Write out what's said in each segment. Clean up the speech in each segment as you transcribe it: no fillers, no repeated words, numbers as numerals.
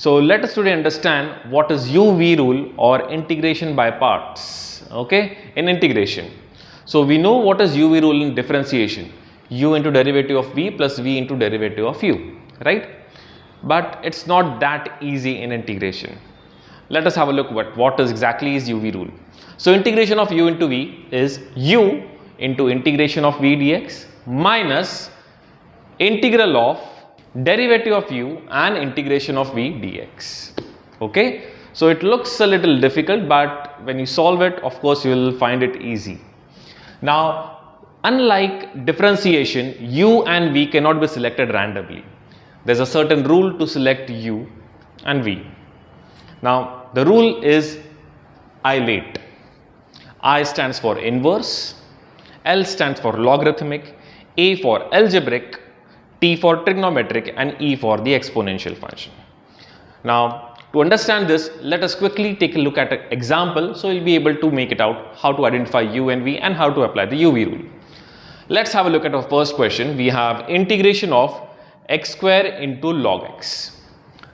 So let us today understand what is UV rule or integration by parts, okay, in integration. So we know what is UV rule in differentiation, u into derivative of v plus v into derivative of u, right? But it's not that easy in integration. Let us have a look at what is exactly is UV rule. So integration of u into v is u into integration of v dx minus integral of derivative of u and integration of v dx. Okay, so it looks a little difficult, but when you solve it, of course you will find it easy. Now, unlike differentiation, u and v cannot be selected randomly. There's a certain rule to select u and v. Now the rule is ILATE. I stands for inverse, L stands for logarithmic, A for algebraic, T for trigonometric, and E for the exponential function. Now to understand this, let us quickly take a look at an example, so you'll be able to make it out how to identify u and v and how to apply the UV rule. Let's have a look at our first question. We have integration of x square into log x.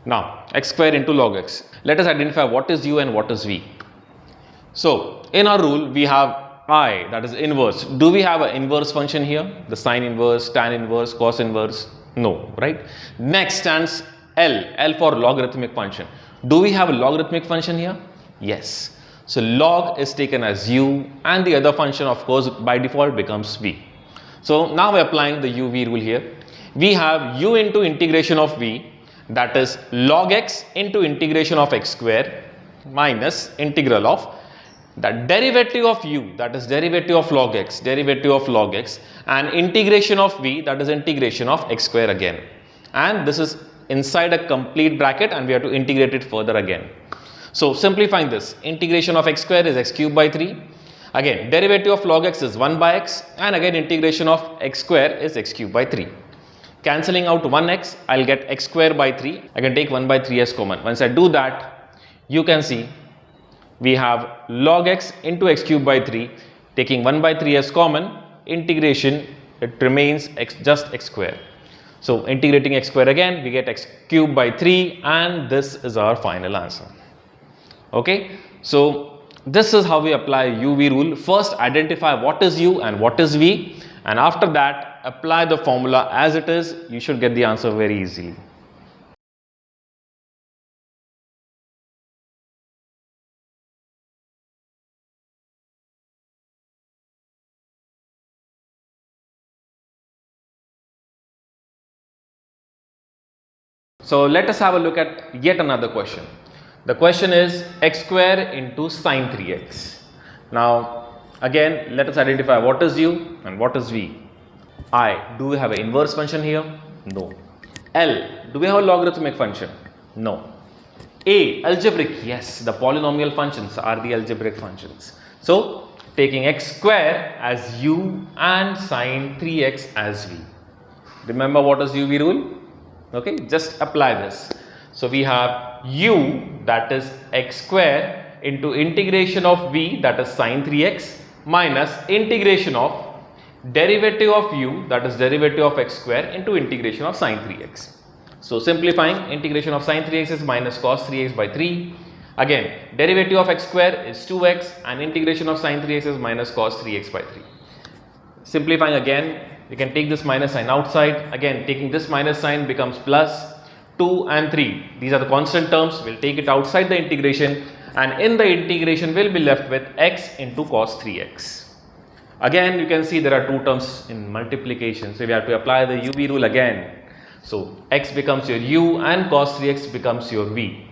Now x square into log x. Let us identify what is u and what is v. So in our rule we have I, that is inverse. Do we have an inverse function here? The sine inverse, tan inverse, cos inverse? No, right? Next stands L for logarithmic function. Do we have a logarithmic function here? Yes. So log is taken as u and the other function of course by default becomes v. So now we're applying the UV rule here. We have u into integration of v, that is log x into integration of x square minus integral of the derivative of u, that is derivative of log x, and integration of v, that is integration of x square again. And this is inside a complete bracket and we have to integrate it further again. So simplifying this, integration of x square is x cube by 3. Again, derivative of log x is 1 by x, and again integration of x square is x cube by 3. Cancelling out 1x, I'll get x square by 3. I can take 1 by 3 as common. Once I do that, you can see we have log x into x cube by 3. Taking 1 by 3 as common, integration, it remains just x square. So integrating x square again, we get x cube by 3, and this is our final answer. Okay, so this is how we apply UV rule. First identify what is u and what is v, and after that apply the formula as it is. You should get the answer very easily. So let us have a look at yet another question. The question is x square into sine 3x. Now again let us identify what is u and what is v. I, do we have an inverse function here? No. L, do we have a logarithmic function? No. A, algebraic, yes, the polynomial functions are the algebraic functions. So taking x square as u and sine 3x as v. Remember what is UV rule? Okay, just apply this. So we have u, that is x square, into integration of v, that is sine 3x, minus integration of derivative of u, that is derivative of x square, into integration of sine 3x. So simplifying, integration of sine 3x is minus cos 3x by 3. Again, derivative of x square is 2x and integration of sine 3x is minus cos 3x by 3. Simplifying again, you can take this minus sign outside. Again, taking this minus sign becomes plus 2 and 3. These are the constant terms. We'll take it outside the integration, and in the integration we'll be left with x into cos 3x. Again, you can see there are two terms in multiplication, so we have to apply the UV rule again. So x becomes your u and cos 3x becomes your v.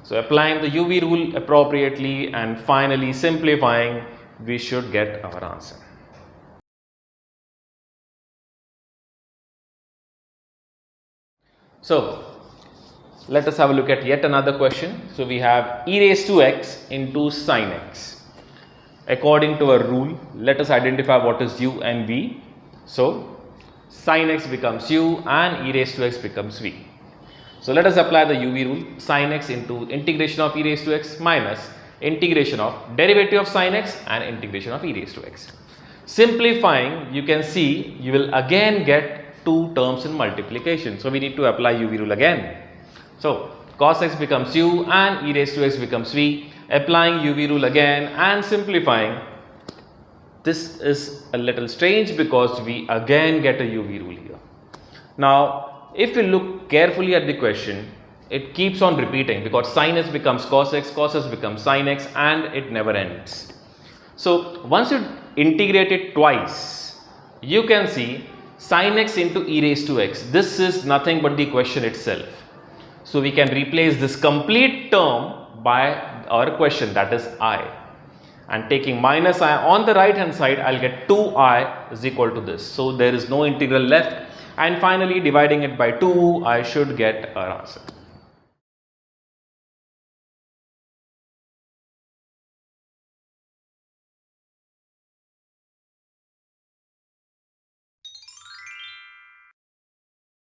So applying the UV rule appropriately and finally simplifying, we should get our answer. So let us have a look at yet another question. So we have e raised to x into sine x. According to our rule, let us identify what is u and v. So sine x becomes u and e raised to x becomes v. So let us apply the UV rule. Sine x into integration of e raised to x minus integration of derivative of sine x and integration of e raised to x. Simplifying, you can see you will again get two terms in multiplication. So we need to apply UV rule again. So cos x becomes u and e raised to x becomes v. Applying UV rule again and simplifying. This is a little strange because we again get a UV rule here. Now, if we look carefully at the question, it keeps on repeating because sin x becomes cos x becomes sin x, and it never ends. So, once you integrate it twice, you can see sin x into e raised to x. This is nothing but the question itself. So, we can replace this complete term by our question, that is I. And taking minus I on the right hand side, I will get 2I is equal to this. So, there is no integral left. And finally, dividing it by 2, I should get our answer.